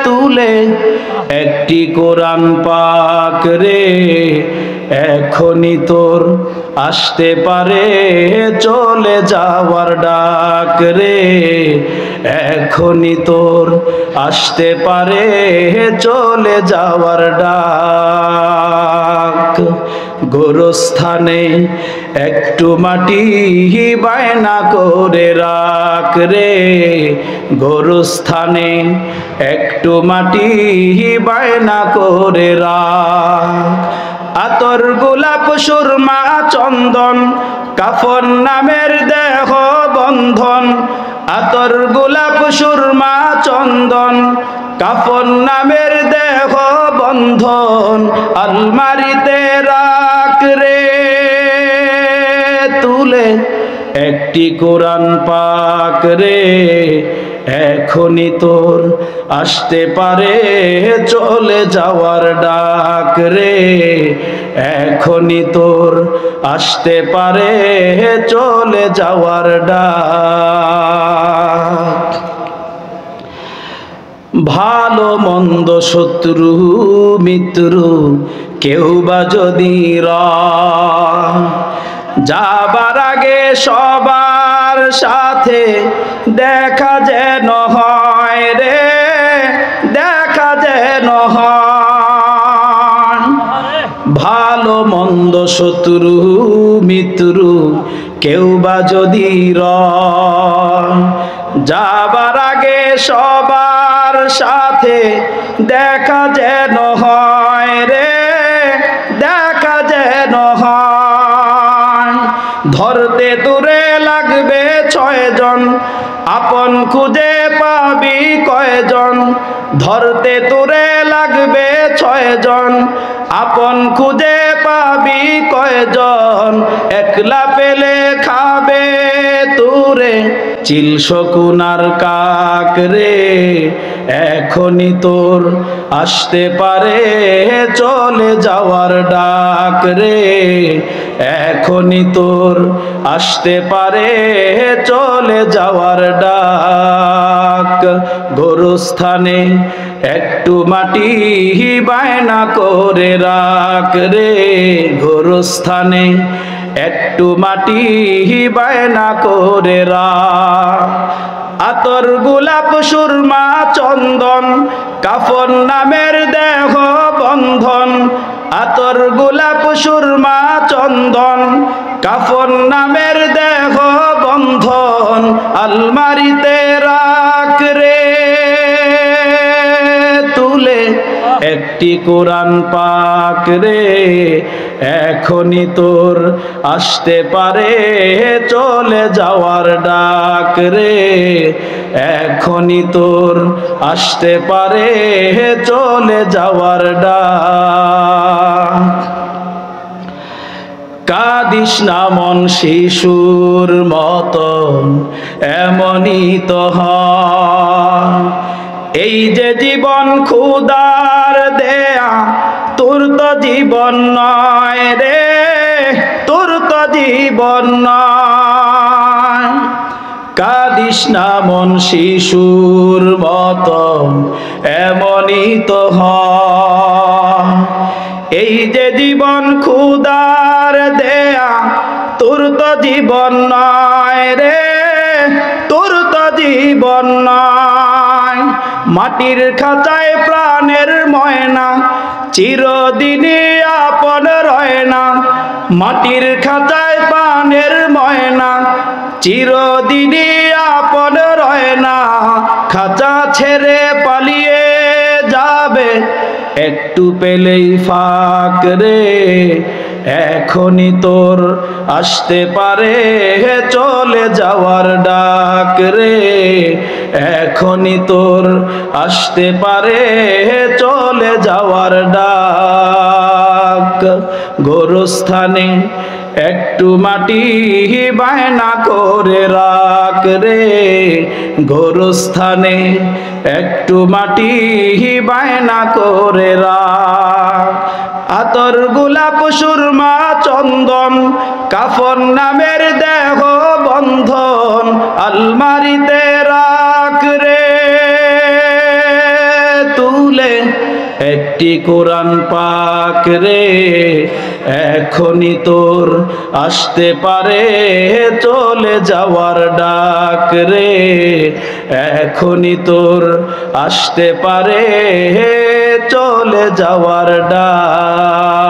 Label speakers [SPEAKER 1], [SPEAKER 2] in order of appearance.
[SPEAKER 1] তুলে একটি কোরআন পাক রে, এখনই তোর আসতে পারে চলে যাওয়ার ডাক রে, এখনই তোর আসতে পারে চলে যাওয়ার ডাক। গোরস্থানে একটু মাটি বায়না করে রাখ রে, গোরস্থানে একটু মাটি বায়না করে রাখ। আতর গোলাপ সুরমা চন্দন কাফন নামের দেহ বন্ধন, আতর গোলাপ সুরমা চন্দন কাফন নামের দেহ বন্ধন আলমারিতে রাখ রে, তুলে একটি কোরআন পাক রে, এখনই তোর আসতে পারে চলে যাওয়ার ডাক রে, এখনই তোর আসতে পারে চলে যাওয়ার ডাক। ভালো মন্দ শত্রু মিত্র কেউ বা যদি যাবার আগে সবার সাথে দেখা যেন হয় রে, দেখা যেন হয়। ভালো মন্দ শত্রু মিত্র কেউ বা যদি যাবার আগে সবার সাথে দেখা যেন হয় রে, দেখা যেন হয়। ধরতে দূরে লাগবে 6 জন, আপন খুঁজে পাবি কয়জন, ধরতে দূরে লাগবে 6 জন, আপন খুঁজে পাবি কয়জন, একলা পেলে খাবে তুরে চিল শকুনার কাক রে, এখনই তোর আসতে পারে চলে যাওয়ার ডাক রে, এখনই তোর আসতে পারে চলে যাওয়ার ডাক। গোরস্থানে একটু মাটি বায়না করে রাখ রে, গোরস্থানে একটু মাটি বায়না করে রাখ। আতর গোলাপ সুরমা চন্দন কাফন নামের দেহ বন্ধন, আতর গোলাপ সুরমা চন্দন কাফন নামের দেহ বন্ধন আলমারিতে রাখ রে, তুলে একটি কোরআন পাক রে, এখনই তোর আসতে পারে চলে যাওয়ার ডাক রে, এখনই তোর আসতে পারে চলে যাওয়ার ডাক। কাঁদিস না মন শিশুর মতন এমনই তো হয়, এই যে জীবন খুদার দেয়া তোর তো জীবন নয় রে, তোর তো জীবন নয়। কাঁদিস না মন শিশুর মতন এমনই তো হয়, এই যে জীবন খুদার দেয়া তোর তো জীবন নয় রে, তোর তো জীবন নয়। মাটির খাঁচায় প্রাণের ময়না চিরদিনই আপন রয় না, মাটির খাঁচায় প্রাণের ময়না চিরদিনই আপন রয় না, খাঁচা ছেড়ে পালিয়ে যাবে একটু পেলেই ফাঁক রে, এখনই তোর আসতে পারে চলে যাওয়ার ডাক রে, এখনই তোর আসতে পারে চলে যাওয়ার ডাক। গোরস্থানে একটু মাটি বায়না করে রাখ রে, গোরস্থানে একটু মাটি বায়না করে রাখ। আতর গোলাপ সুরমা চন্দন কাফন নামের দেহ বন্ধন আলমারিতে রাখ রে, একটি কোরআন পাক রে, এখনই তোর আসতে পারে চলে যাওয়ার ডাক রে, এখনই তোর আসতে পারে চলে যাওয়ার ডাক।